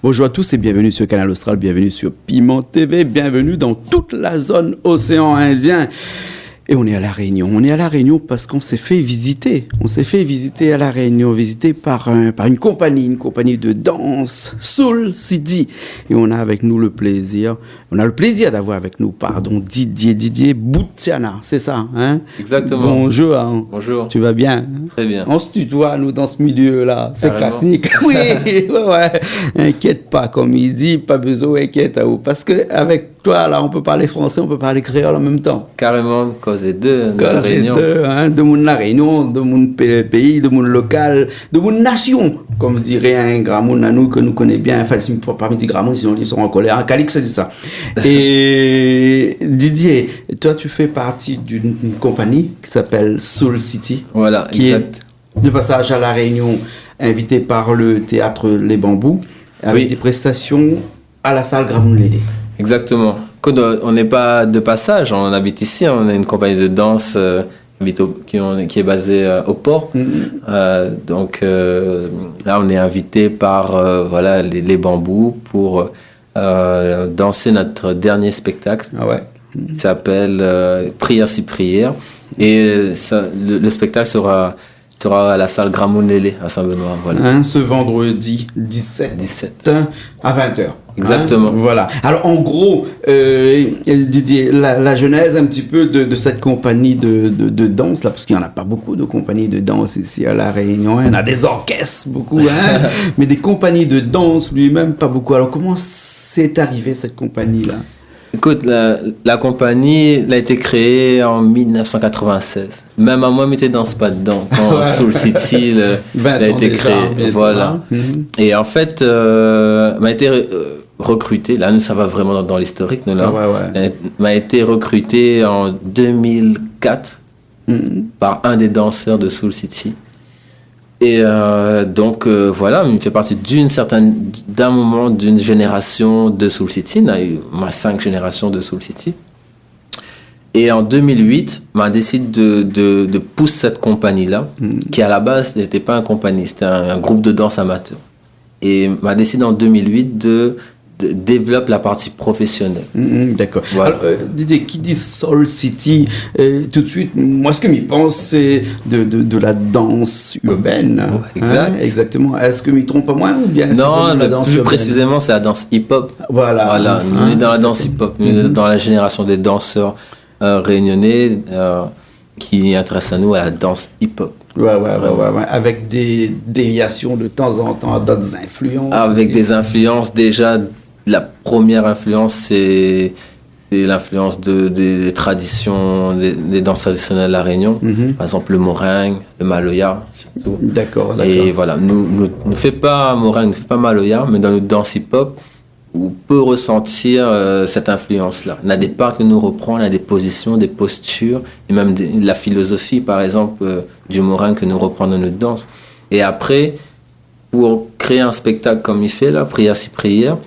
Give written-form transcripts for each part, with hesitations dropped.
Bonjour à tous et bienvenue sur Canal Austral, bienvenue sur Piment TV, bienvenue dans toute la zone océan Indien. Et on est à La Réunion. On est à La Réunion parce qu'on s'est fait visiter. On s'est fait visiter à La Réunion, visité par une compagnie de danse, Soul City. Et on a avec nous le plaisir d'avoir avec nous, Didier Boutiana, c'est ça, hein? Exactement. Bonjour. Hein. Bonjour. Tu vas bien? Très bien. On se tutoie, nous, dans ce milieu-là. C'est Carrément. classique. Oui, ouais. Inquiète pas, comme il dit, pas besoin d'inquiéter. Parce qu'avec toi, là, on peut parler français, on peut parler créole en même temps. Carrément, causer deux, de La Réunion. De mon La Réunion, de mon pays, de mon local, de mon nation, comme dirait un grand monde à nous que nous connaissons bien. Enfin, si parmi des grands mondes, sinon ils seront en colère. Un Calix dit ça. Et Didier, toi, tu fais partie d'une compagnie qui s'appelle Soul City. Voilà, qui exact. est de passage à La Réunion, invité par le théâtre Les Bambous, avec Oui. des prestations à la salle Gramoun Lédé. Exactement. On n'est pas de passage, on habite ici, on est une compagnie de danse qui est basée au port. Donc là, on est invité par les Bambous pour danser notre dernier spectacle. Ah ouais. Qui s'appelle Prière si prière. Et le spectacle sera à la salle Gramoun Lélé à Saint-Benoît. Voilà. Ce vendredi 17 à 20h. Exactement. Voilà. Alors, en gros, Didier, la genèse un petit peu de cette compagnie de danse, là, parce qu'il n'y en a pas beaucoup de compagnies de danse ici à La Réunion. Il y en a des orchestres, beaucoup, hein, mais des compagnies de danse, lui-même, pas beaucoup. Alors, comment c'est arrivé, cette compagnie-là? Écoute, la compagnie a été créée en 1996. Même à moi, je ne danse pas dedans. Quand Soul City a été créé. Voilà. Et en fait, m'a été recruté. Là, ça va vraiment dans l'historique. M'a été recruté en 2004 par un des danseurs de Soul City. Et donc, voilà, il fait partie d'un moment, d'une génération de Soul City. Il y a eu 5 générations de Soul City. Et en 2008, on a décidé de pousser cette compagnie-là, qui à la base n'était pas une compagnie, c'était un groupe de danse amateur. Et on a décidé en 2008 de développer la partie professionnelle. D'accord. Voilà. Alors, Didier, qui dit Soul City, tout de suite, moi, ce que m'y pense, c'est de la danse urbaine. Ouais, exact. Hein, exactement. Est-ce que m'y trompe pas moi ou bien Non, la danse plus urbaine? précisément, c'est la danse hip-hop. Voilà. Nous, on est dans la danse hip-hop. Nous, on est dans la génération des danseurs réunionnais qui intéressent à nous à la danse hip-hop. Ouais. Avec des déviations de temps en temps, d'autres influences. Avec aussi. des influences, déjà, la première influence, c'est l'influence des traditions, des danses traditionnelles de La Réunion. Par exemple, le moringue, le maloya, surtout. D'accord. Et voilà, ne fait pas moringue, ne fait pas maloya, mais dans notre danse hip-hop, on peut ressentir cette influence-là. On a des parts que nous reprend, on a des positions, des postures, et même la philosophie, par exemple, du moringue que nous reprend dans notre danse. Et après, pour créer un spectacle comme il fait là, Prière si prière,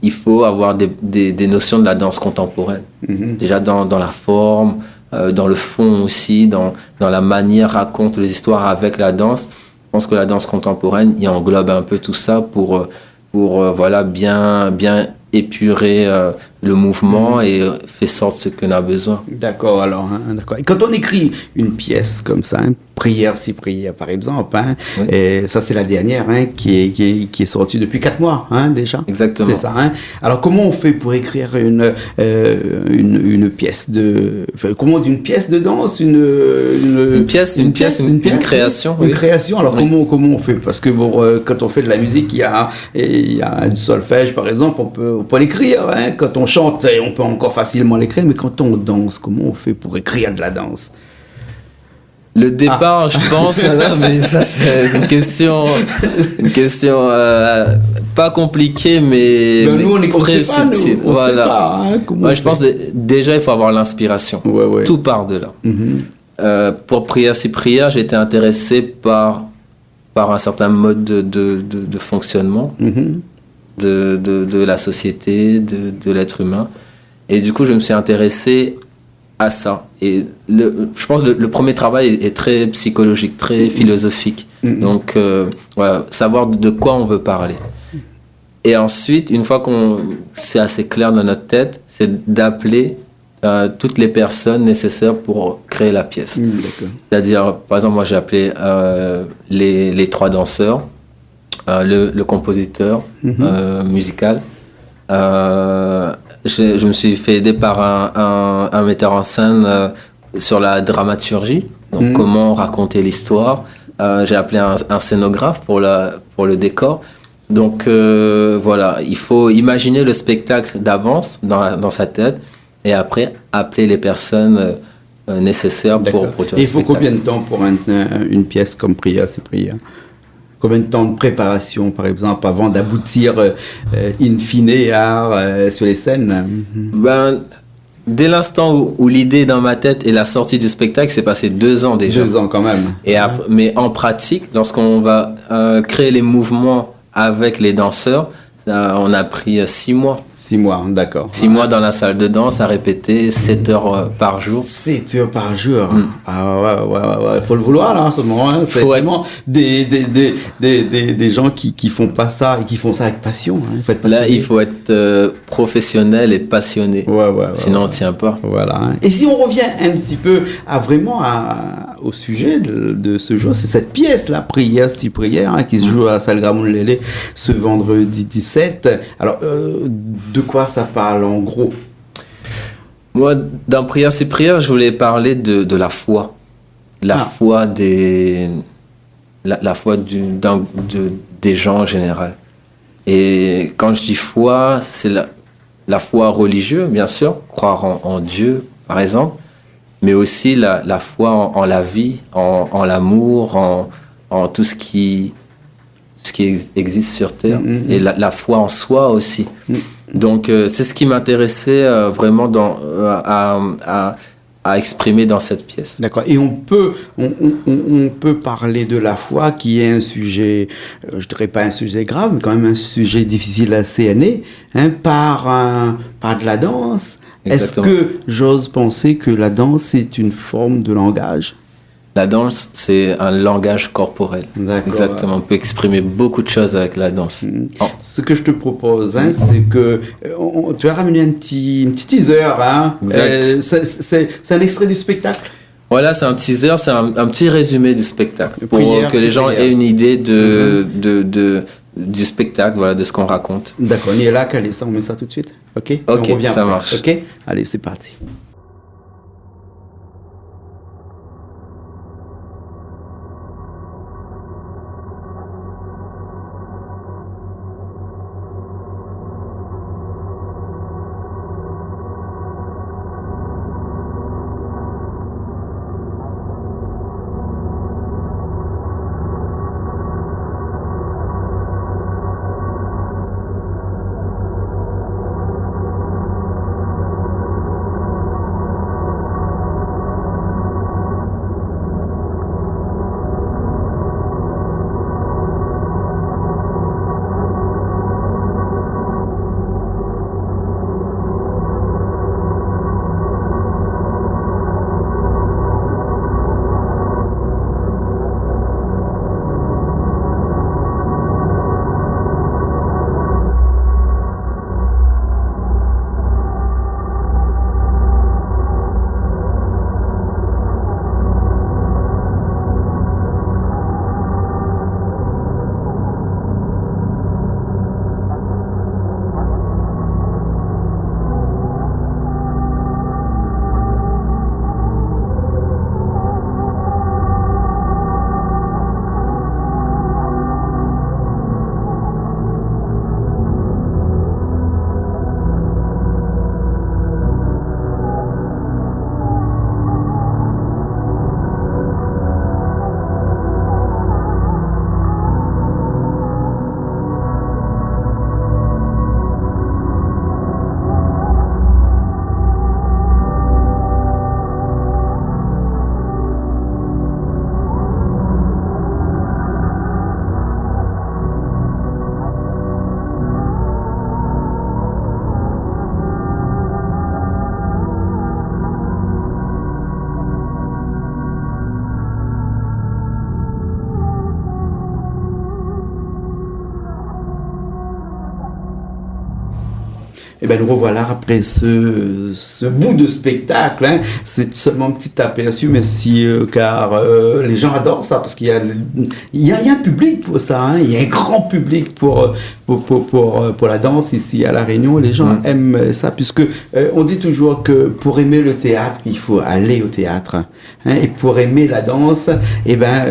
il faut avoir des notions de la danse contemporaine. Déjà dans la forme, dans le fond aussi, dans la manière raconte les histoires avec la danse. Je pense que la danse contemporaine, il englobe un peu tout ça pour bien épurer le mouvement et fait sorte ce qu'on a besoin. D'accord, alors, d'accord. Et quand on écrit une pièce comme ça, Prière si prière par exemple, Oui. et ça c'est la dernière qui est sortie depuis 4 mois déjà. Exactement. C'est ça. Alors comment on fait pour écrire une pièce comment on dit, une pièce de danse, une création. Une création. Alors comment on fait? Parce que quand on fait de la musique, il y a du solfège par exemple, on peut l'écrire. Quand on chante, on peut encore facilement l'écrire, mais quand on danse, comment on fait pour écrire de la danse? Le départ, je pense, mais ça c'est une question pas compliquée, mais nous, on très subtile. On sait pas, Moi, je pense déjà il faut avoir l'inspiration. Ouais. Tout part de là. Pour Prière si prière, j'ai été intéressé par un certain mode de fonctionnement de la société, de l'être humain. Et du coup, je me suis intéressé à ça. Et je pense que le premier travail est très psychologique, très philosophique. Donc, voilà, savoir de quoi on veut parler. Et ensuite, une fois qu'on c'est assez clair dans notre tête, c'est d'appeler toutes les personnes nécessaires pour créer la pièce. C'est-à-dire, par exemple, moi j'ai appelé les 3 danseurs, le compositeur musical. Je me suis fait aider par un metteur en scène sur la dramaturgie, donc comment raconter l'histoire. J'ai appelé un scénographe pour le décor. Donc voilà, il faut imaginer le spectacle d'avance dans sa tête et après appeler les personnes nécessaires pour produire le spectacle. Il faut combien de temps pour une pièce comme Priya, c'est Priya? Combien de temps de préparation, par exemple, avant d'aboutir in fine sur les scènes? Dès l'instant où l'idée est dans ma tête et la sortie du spectacle, c'est passé 2 ans déjà. 2 ans quand même. Et après, mais en pratique, lorsqu'on va créer les mouvements avec les danseurs, on a pris 6 mois. 6 mois, d'accord. 6 mois dans la salle de danse à répéter 7 heures par jour. 7 heures par jour. Ah ouais. Faut le vouloir là en ce moment. Hein. C'est vraiment des gens qui font pas ça et qui font ça avec passion. Hein. Là, il faut être professionnel et passionné. Sinon, on tient pas. Voilà. Hein. Et si on revient un petit peu au sujet de ce jour, c'est cette pièce là, Prière, Sti Prière, hein, qui se joue à la salle Gramont Lélé ce vendredi 17. Alors, de quoi ça parle en gros? Moi, dans Prière, c'est Prière, je voulais parler de la foi. La foi des gens en général. Et quand je dis foi, c'est la foi religieuse, bien sûr, croire en Dieu, par exemple, mais aussi la foi en la vie, en l'amour, en tout ce qui existe sur Terre, et la foi en soi aussi. Donc, c'est ce qui m'intéressait vraiment à exprimer dans cette pièce. D'accord. Et on peut parler de la foi, qui est un sujet, je dirais pas un sujet grave, mais quand même un sujet difficile à cerner, hein, par de la danse. Exactement. Est-ce que j'ose penser que la danse est une forme de langage? La danse, c'est un langage corporel. D'accord. Exactement. On peut exprimer beaucoup de choses avec la danse. Ce que je te propose, hein, c'est que tu as ramené un petit teaser. Hein. Exact. C'est un extrait du spectacle. Voilà, c'est un teaser, c'est un petit résumé du spectacle. Pour que les gens aient une idée du spectacle, voilà, de ce qu'on raconte. D'accord, on y est là, calé ça, on met ça tout de suite. Ok, on revient ça après. Marche. Ok, allez, c'est parti. Eh bien, nous revoilà après ce bout de spectacle. Hein. C'est seulement un petit aperçu, merci, car les gens adorent ça, parce qu'il y a un public pour ça. Hein. Il y a un grand public pour la danse ici à La Réunion. Les gens aiment ça, puisque on dit toujours que pour aimer le théâtre, il faut aller au théâtre. Hein. Et pour aimer la danse, eh ben,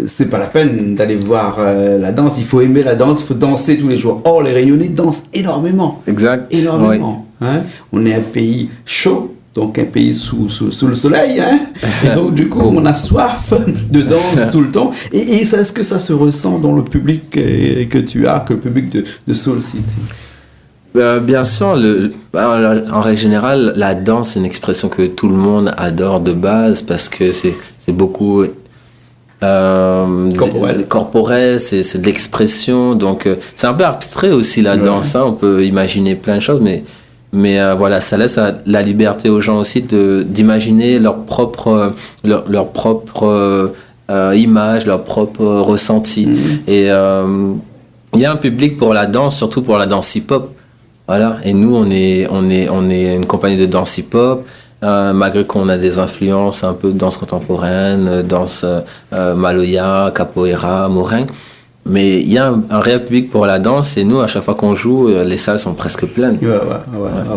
c'est pas la peine d'aller voir la danse. Il faut aimer la danse, il faut danser tous les jours. Or, les Réunionnais dansent énormément. Exact. Énormément. Oui. Hein. On est un pays chaud, donc un pays sous le soleil. Hein. Et donc, du coup, on a soif de danse tout le temps. Et est-ce que ça se ressent dans le public que tu as, que le public de Soul City? Bien sûr, en règle générale, la danse, c'est une expression que tout le monde adore de base parce que c'est beaucoup corporel, c'est de l'expression, donc c'est un peu abstrait aussi la danse, hein, on peut imaginer plein de choses, mais voilà, ça laisse la liberté aux gens aussi d'imaginer leur propre image, leur propre ressenti. Et il y a un public pour la danse, surtout pour la danse hip-hop. Voilà. Et nous, on est une compagnie de danse hip-hop, malgré qu'on a des influences un peu de danse contemporaine, danse maloya, capoeira, morin. Mais il y a un réel public pour la danse et nous, à chaque fois qu'on joue, les salles sont presque pleines. Ouais.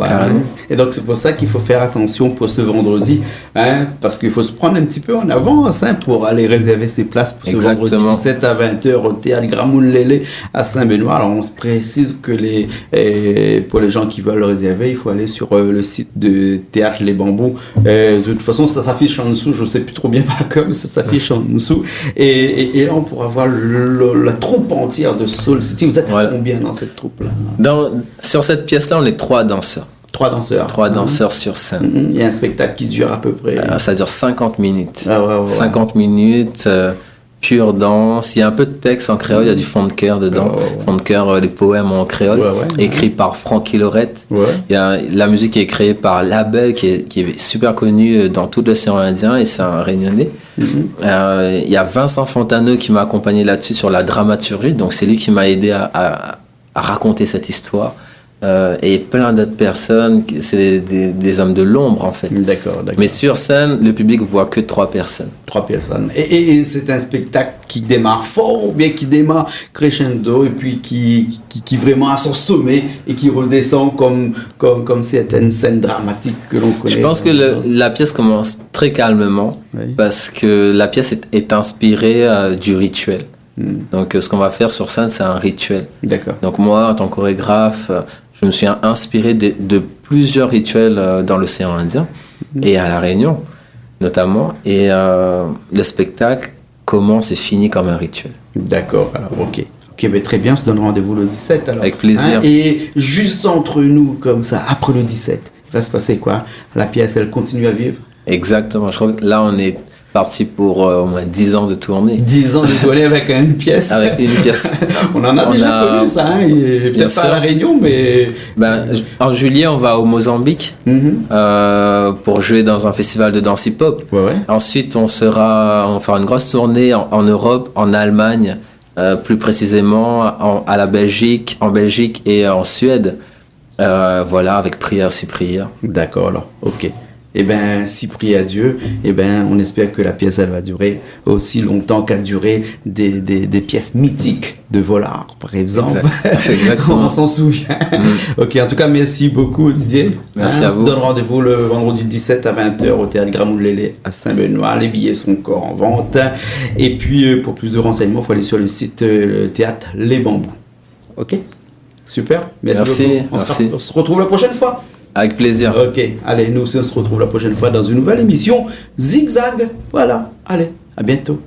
Et donc, c'est pour ça qu'il faut faire attention pour ce vendredi, hein, parce qu'il faut se prendre un petit peu en avance hein, pour aller réserver ses places pour ce vendredi 17 à 20h au théâtre Gramoun-Lélé à Saint-Benoît. Alors, on se précise que pour les gens qui veulent le réserver, il faut aller sur le site de Théâtre Les Bambous. De toute façon, ça s'affiche en dessous, je ne sais plus trop bien par comme ça s'affiche en dessous. Et là, on pourra voir la troupe entière de Soul City. Vous êtes combien dans cette troupe-là? Sur cette pièce-là, on est 3 danseurs. 3 danseurs. 3 danseurs sur scène. Il y a un spectacle qui dure à peu près... ça dure 50 minutes. 50 minutes, pure danse. Il y a un peu de texte en créole, il y a du fond de cœur dedans. Fond de cœur, les poèmes en créole, écrits par Francky Lorette. Il y a la musique qui est créée par Label, qui est super connu dans tout l'océan Indien, et c'est un Réunionnais. Il y a Vincent Fontaneux qui m'a accompagné là-dessus sur la dramaturgie, donc c'est lui qui m'a aidé à raconter cette histoire. Et plein d'autres personnes, c'est des hommes de l'ombre en fait. D'accord. Mais sur scène, le public voit que 3 personnes. 3 personnes. Et c'est un spectacle qui démarre fort ou bien qui démarre crescendo et puis qui vraiment à son sommet et qui redescend comme certaines scènes dramatiques que l'on connaît. Je pense que la pièce commence très calmement parce que la pièce est inspirée du rituel. Donc ce qu'on va faire sur scène, c'est un rituel. D'accord. Donc moi, en tant que chorégraphe, je me suis inspiré de plusieurs rituels dans l'océan Indien et à La Réunion notamment. Et le spectacle commence et finit comme un rituel. D'accord, alors ok, mais très bien, on se donne rendez-vous le 17 alors. Avec plaisir. Hein, et juste entre nous, comme ça, après le 17, il va se passer quoi? La pièce, elle continue à vivre? Exactement, je crois que là on est parti pour au moins 10 ans de tournée. 10 ans de tournée avec une pièce. Avec une pièce. On en a déjà connu ça, hein, peut-être pas à La Réunion, mais... En juillet, on va au Mozambique pour jouer dans un festival de danse hip-hop. Ensuite, on fera une grosse tournée en Europe, en Allemagne, plus précisément à la Belgique, en Belgique et en Suède. Voilà, avec prière, si prière. D'accord, alors, ok. Eh bien, si prie à Dieu, eh ben, on espère que la pièce, elle va durer aussi longtemps qu'a duré des pièces mythiques de Vollard, par exemple. Exactement. On s'en souvient. Ok, en tout cas, merci beaucoup, Didier. Merci à vous. On se donne rendez-vous le vendredi 17 à 20h au théâtre Gramoun-Lélé à Saint-Benoît. Les billets sont encore en vente. Et puis, pour plus de renseignements, il faut aller sur le site théâtre Les Bambous. Ok? Super. Merci beaucoup. On se retrouve la prochaine fois. Avec plaisir. Ok, allez, nous aussi on se retrouve la prochaine fois dans une nouvelle émission Zigzag. Voilà, allez, à bientôt.